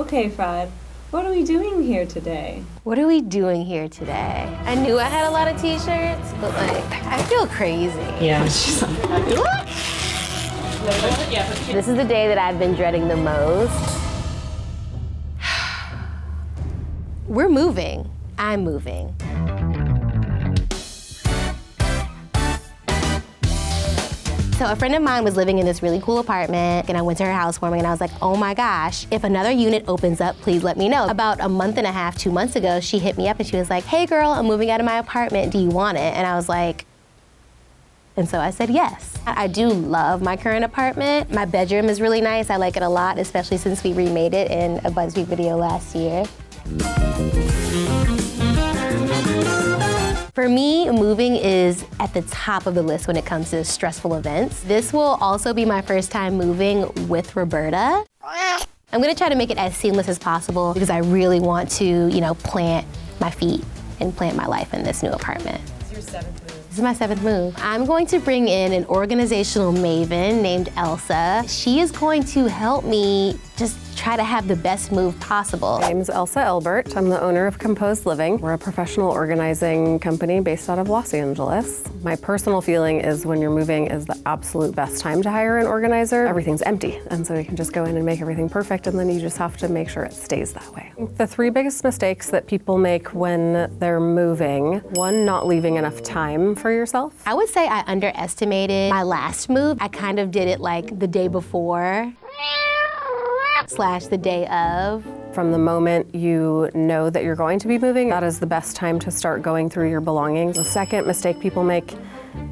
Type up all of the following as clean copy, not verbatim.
Okay, Fred, what are we doing here today? What are we doing here today? I knew I had a lot of t-shirts, but like, I feel crazy. Yeah, she's like, This is the day that I've been dreading the most. We're moving. I'm moving. So a friend of mine was living in this really cool apartment, and I went to her housewarming, and I was like, oh my gosh, if another unit opens up, please let me know. About a month and a half, 2 months ago, she hit me up and she was like, hey girl, I'm moving out of my apartment, do you want it? And I was like, and so I said yes. I do love my current apartment. My bedroom is really nice. I like it a lot, especially since we remade it in a BuzzFeed video last year. For me, moving is at the top of the list when it comes to stressful events. This will also be my first time moving with Roberta. I'm gonna try to make it as seamless as possible because I really want to, plant my feet and plant my life in this new apartment. It's your 7th move. This is my 7th move. I'm going to bring in an organizational maven named Elsa. She is going to help me just try to have the best move possible. My name is Elsa Elbert. I'm the owner of Composed Living. We're a professional organizing company based out of Los Angeles. My personal feeling is when you're moving is the absolute best time to hire an organizer. Everything's empty, and so you can just go in and make everything perfect, and then you just have to make sure it stays that way. The 3 biggest mistakes that people make when they're moving: 1, not leaving enough time for yourself. I would say I underestimated my last move. I kind of did it like the day before / the day of. From the moment you know that you're going to be moving, that is the best time to start going through your belongings. The second mistake people make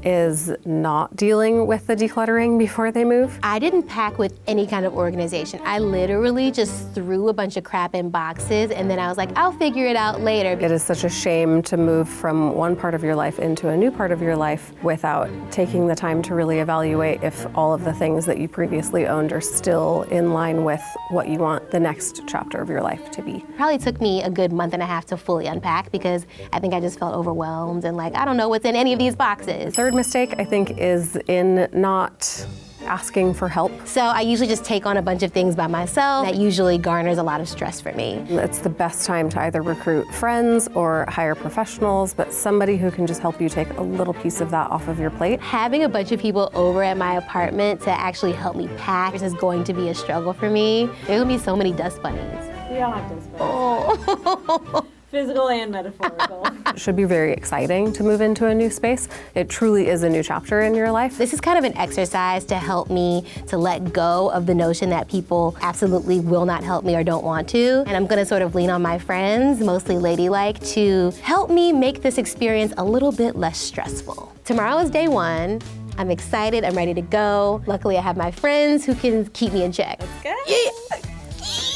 is not dealing with the decluttering before they move. I didn't pack with any kind of organization. I literally just threw a bunch of crap in boxes, and then I was like, I'll figure it out later. It is such a shame to move from one part of your life into a new part of your life without taking the time to really evaluate if all of the things that you previously owned are still in line with what you want the next chapter of your life to be. Probably took me a good month and a half to fully unpack because I think I just felt overwhelmed and like, I don't know what's in any of these boxes. Third mistake, I think, is in not asking for help. So I usually just take on a bunch of things by myself. That usually garners a lot of stress for me. It's the best time to either recruit friends or hire professionals, but somebody who can just help you take a little piece of that off of your plate. Having a bunch of people over at my apartment to actually help me pack is going to be a struggle for me. There's gonna be so many dust bunnies. We all have dust bunnies. Oh. Physical and metaphorical. It should be very exciting to move into a new space. It truly is a new chapter in your life. This is kind of an exercise to help me to let go of the notion that people absolutely will not help me or don't want to. And I'm gonna sort of lean on my friends, mostly Ladylike, to help me make this experience a little bit less stressful. Tomorrow is day 1. I'm excited, I'm ready to go. Luckily, I have my friends who can keep me in check. Let's go. Yeah.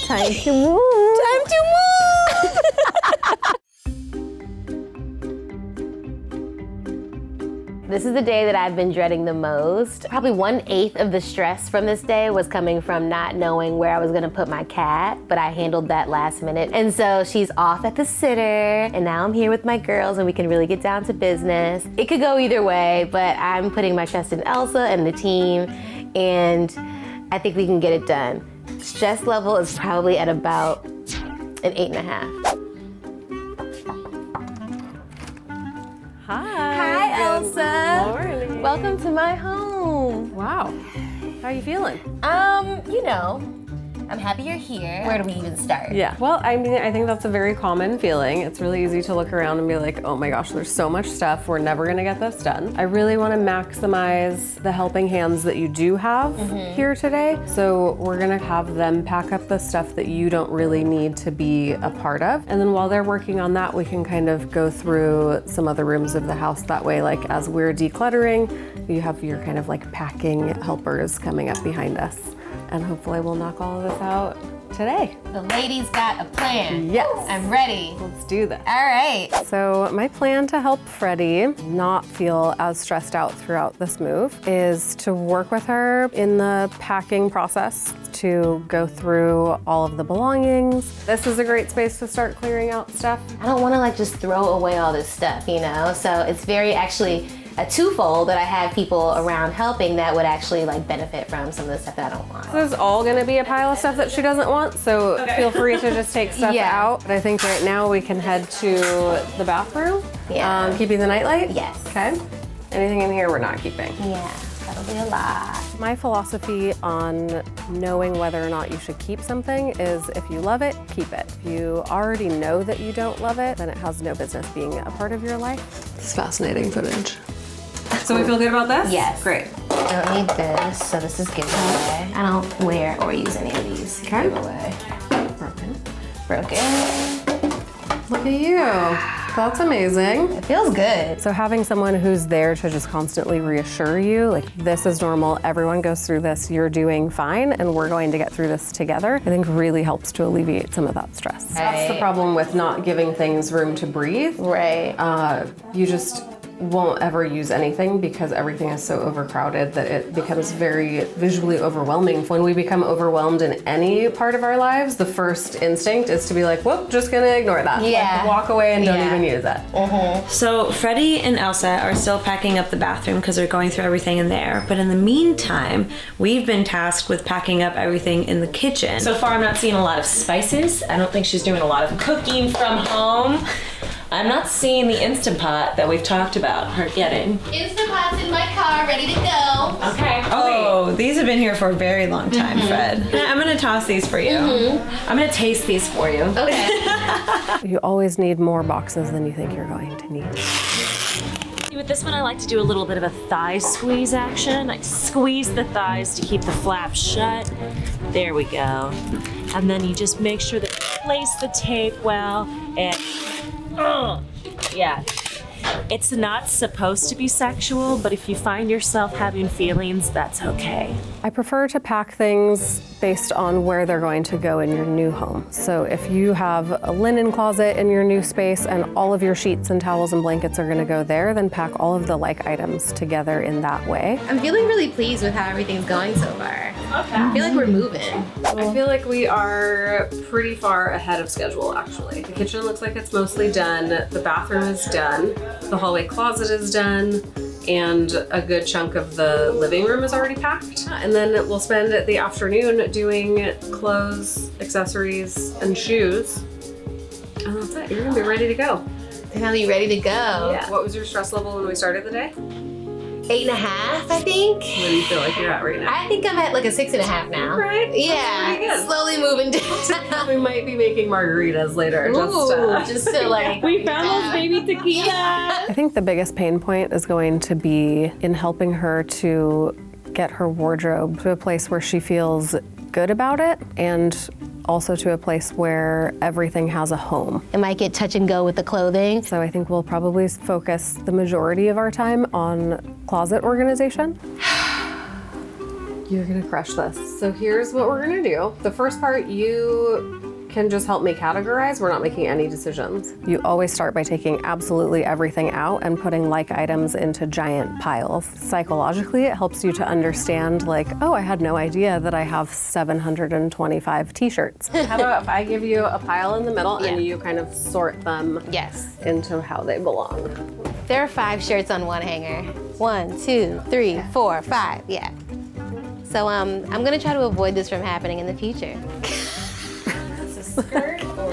Time to move. Time to move. This is the day that I've been dreading the most. Probably 1/8 of the stress from this day was coming from not knowing where I was gonna put my cat, but I handled that last minute. And so she's off at the sitter, and now I'm here with my girls and we can really get down to business. It could go either way, but I'm putting my trust in Elsa and the team, and I think we can get it done. Stress level is probably at about an 8.5. Hi, Elsa. morning. Welcome to my home. Wow. How are you feeling? I'm happy you're here. Where do we even start? Yeah. Well, I mean, I think that's a very common feeling. It's really easy to look around and be like, oh my gosh, there's so much stuff. We're never gonna get this done. I really wanna maximize the helping hands that you do have here today. So we're gonna have them pack up the stuff that you don't really need to be a part of. And then while they're working on that, we can kind of go through some other rooms of the house. That way, like as we're decluttering, you have your kind of like packing helpers coming up behind us. And hopefully we'll knock all of this out today. The ladies got a plan. Yes. I'm ready. Let's do this. All right. So my plan to help Freddie not feel as stressed out throughout this move is to work with her in the packing process, to go through all of the belongings. This is a great space to start clearing out stuff. I don't want to like just throw away all this stuff, So it's very actually a twofold that I have people around helping that would actually like benefit from some of the stuff that I don't want. There's all gonna be a pile of stuff that she doesn't want, so feel free to just take stuff Yeah. out. But I think right now we can head to the bathroom. Yeah. Keeping the nightlight? Yes. Okay. Anything in here we're not keeping? Yeah, that'll be a lot. My philosophy on knowing whether or not you should keep something is if you love it, keep it. If you already know that you don't love it, then it has no business being a part of your life. It's fascinating footage. So we feel good about this? Yes. Great. I don't need this, so this is giveaway. I don't wear or use any of these. Okay. Giveaway. Broken. Look at you. That's amazing. It feels good. So having someone who's there to just constantly reassure you, like this is normal, everyone goes through this, you're doing fine, and we're going to get through this together, I think really helps to alleviate some of that stress. That's the problem with not giving things room to breathe. Right. You just won't ever use anything because everything is so overcrowded that it becomes very visually overwhelming. When we become overwhelmed in any part of our lives, the first instinct is to be like, whoop, just gonna ignore that. Yeah. Like, walk away and don't Yeah. even use it. So Freddie and Elsa are still packing up the bathroom because they're going through everything in there. But in the meantime, we've been tasked with packing up everything in the kitchen. So far, I'm not seeing a lot of spices. I don't think she's doing a lot of cooking from home. I'm not seeing the Instant Pot that we've talked about her getting. Instant Pot's in my car, ready to go. Okay. Oh, these have been here for a very long time, Fred. I'm gonna toss these for you. I'm gonna taste these for you. Okay. You always need more boxes than you think you're going to need. With this one, I like to do a little bit of a thigh squeeze action. Like squeeze the thighs to keep the flap shut. There we go. And then you just make sure that you place the tape well and yeah. It's not supposed to be sexual, but if you find yourself having feelings, that's okay. I prefer to pack things based on where they're going to go in your new home. So if you have a linen closet in your new space and all of your sheets and towels and blankets are gonna go there, then pack all of the like items together in that way. I'm feeling really pleased with how everything's going so far. Okay. I feel like we're moving. I feel like we are pretty far ahead of schedule, actually. The kitchen looks like it's mostly done. The bathroom is done. The hallway closet is done. And a good chunk of the living room is already packed. And then we'll spend the afternoon doing clothes, accessories, and shoes. And that's it. You're gonna be ready to go. Finally ready to go. Yeah. What was your stress level when we started the day? 8.5, I think. Where do you feel like you're at right now? I think I'm at like a 6.5 now. Right? Yeah. That's pretty good. Slowly moving down. We might be making margaritas later. Ooh, just to like. We found those baby tequilas. I think the biggest pain point is going to be in helping her to get her wardrobe to a place where she feels good about it and also to a place where everything has a home. It might get touch and go with the clothing. So I think we'll probably focus the majority of our time on closet organization. You're gonna crush this. So here's what we're gonna do. The first part, you can just help me categorize. We're not making any decisions. You always start by taking absolutely everything out and putting like items into giant piles. Psychologically, it helps you to understand like, oh, I had no idea that I have 725 t-shirts. How about if I give you a pile in the middle and you kind of sort them Yes. into how they belong? There are 5 shirts on one hanger. 1, 2, 3, 4, 5. Yeah. So I'm gonna try to avoid this from happening in the future. Skirt or...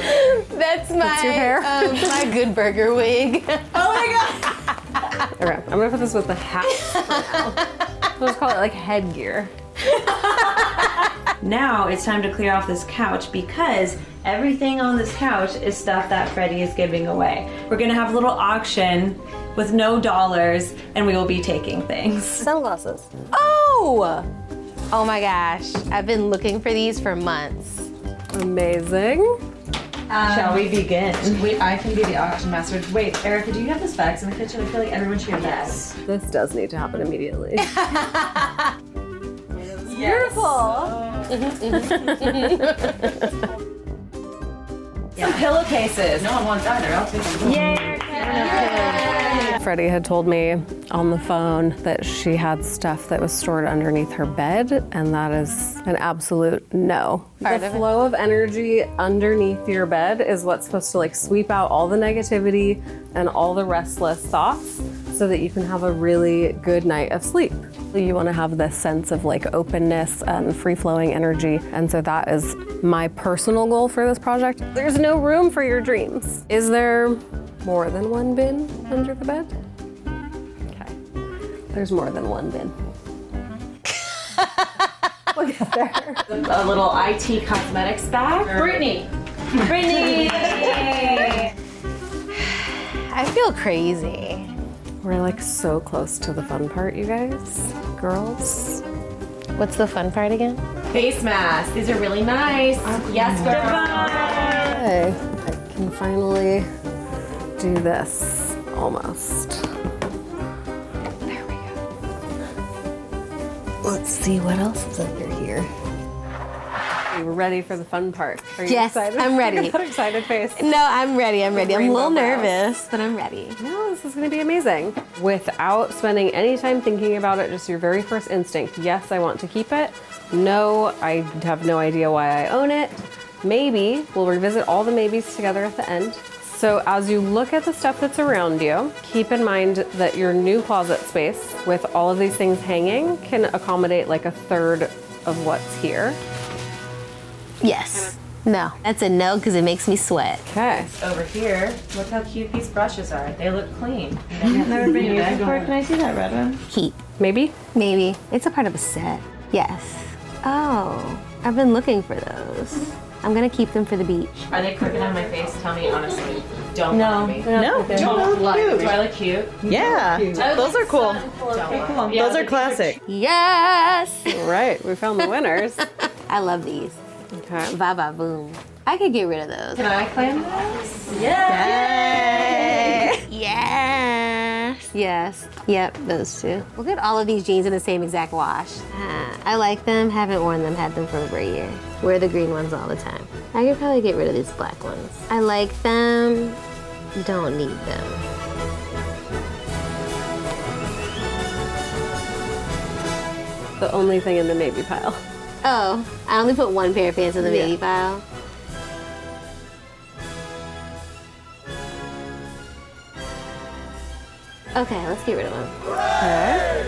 That's That's your hair? my Good Burger wig. Oh my god! Okay, I'm gonna put this with the hat for now. We'll just call it like headgear. Now it's time to clear off this couch because everything on this couch is stuff that Freddie is giving away. We're gonna have a little auction with no dollars and we will be taking things. Sunglasses. Oh! Oh my gosh. I've been looking for these for months. Amazing. Shall we begin? Wait, I can be the auction master. Wait, Erica, do you have this bags in the kitchen? I feel like everyone should have bags. This does need to happen immediately. Some pillowcases. No one wants either. I'll take them. Yay! Freddie had told me on the phone that she had stuff that was stored underneath her bed, and that is an absolute no. The flow of energy underneath your bed is what's supposed to like sweep out all the negativity and all the restless thoughts. so that you can have a really good night of sleep. You want to have this sense of like openness and free-flowing energy. And so that is my personal goal for this project. There's no room for your dreams. Is there more than one bin under the bed? Okay, there's more than one bin. Look at there. A little IT cosmetics bag. Brittany. I feel crazy. We're like so close to the fun part, you guys, girls. What's the fun part again? Face masks. These are really nice. Yes, girl. Okay, I can finally do this, almost. There we go. Let's see what else is under here. We're ready for the fun part. Are you Yes, excited? I'm ready. Look at that excited face. No, I'm ready. I'm a little Rainbow brows. nervous, but I'm ready. No, this is gonna be amazing. Without spending any time thinking about it, just your very first instinct. Yes, I want to keep it. No, I have no idea why I own it. Maybe. We'll revisit all the maybes together at the end. So as you look at the stuff that's around you, keep in mind that your new closet space with all of these things hanging can accommodate like a third of what's here. Yes. No. That's a no because it makes me sweat. Okay. Over here, look how cute these brushes are. They look clean. I've never been used before. Can I see that red one? Keep. Maybe? Maybe. It's a part of a set. Yes. Oh, I've been looking for those. I'm gonna keep them for the beach. Are they crooked on my face? Tell me honestly. Don't No. lie to me. No, Don't lie to me. cute. Do I look cute? Yeah, those are cool. Don't lie. Those are classic. Yes! All right, we found the winners. I love these. Okay. Va va boom. I could get rid of those. Can I claim this? Yes! Yes. Yep, those two. Look at all of these jeans in the same exact wash. I like them, haven't worn them, had them for over a year. Wear the green ones all the time. I could probably get rid of these black ones. I like them, don't need them. The only thing in the maybe pile. Oh, I only put one pair of pants in the baby pile. Okay, let's get rid of them. Okay.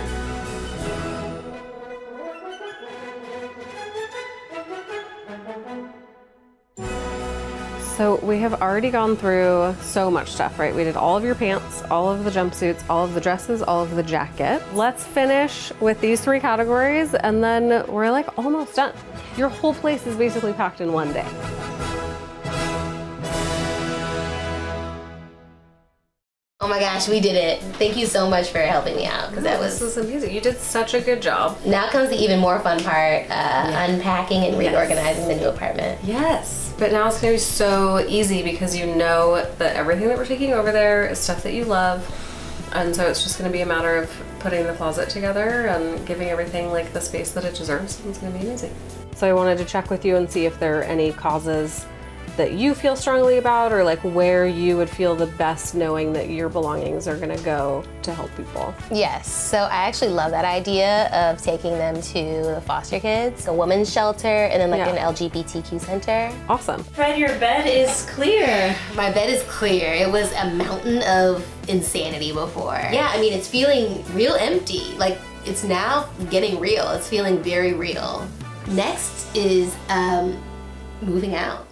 So we have already gone through so much stuff, right? We did all of your pants, all of the jumpsuits, all of the dresses, all of the jacket. Let's finish with these 3 categories and then we're like almost done. Your whole place is basically packed in one day. Oh my gosh, we did it. Thank you so much for helping me out, because This was amazing. You did such a good job. Now comes the even more fun part, unpacking and reorganizing the new apartment. Yes, but now it's gonna be so easy because you know that everything that we're taking over there is stuff that you love. And so it's just gonna be a matter of putting the closet together and giving everything like the space that it deserves. It's gonna be amazing. So I wanted to check with you and see if there are any causes that you feel strongly about, or like where you would feel the best knowing that your belongings are gonna go to help people. Yes, so I actually love that idea of taking them to the foster kids, a women's shelter, and then like an LGBTQ center. Awesome. Fred, your bed is clear. My bed is clear. It was a mountain of insanity before. Yeah, I mean, it's feeling real empty. Like, it's now getting real. It's feeling very real. Next is moving out.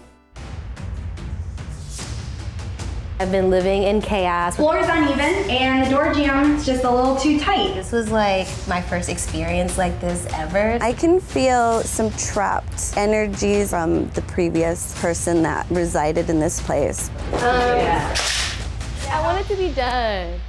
I've been living in chaos. Floor is uneven and the door jamb is just a little too tight. This was like my first experience like this ever. I can feel some trapped energies from the previous person that resided in this place. I want it to be done.